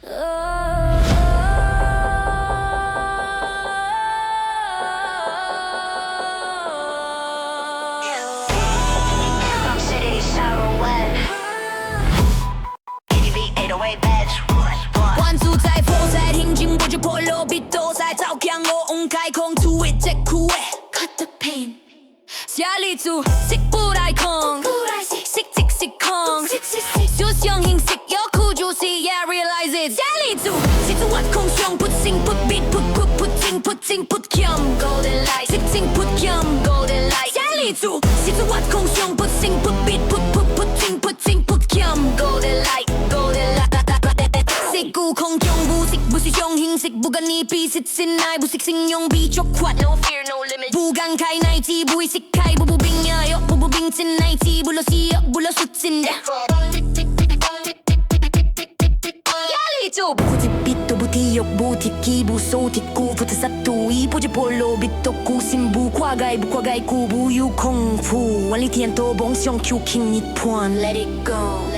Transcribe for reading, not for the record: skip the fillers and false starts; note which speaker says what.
Speaker 1: 关注在佛在听经，不就破落笔都在照亮我on开空出一只苦诶 ，cut the pain。下里做食不来空，食空，就像形式有苦就是 yeah realize it。下里做食做我空想 put sing put beat put sing put kim golden light sing put kim golden light。下里做食做我空想 put sing put beat put sing put kim golden light golden light。食古空中不是用形式，不跟你比，是真爱，不是信用比脚快。No fear no limit，不敢开奶机，不会是开，步步冰呀哟，步步冰真奶机，不落西哟，不落出真的。压力就不提笔都不提욕不提기不手提鼓，不提杀毒一不接破落笔都苦心不跨改不跨改苦不有功夫，万里天都梦想 Q King 一盘 Let it go。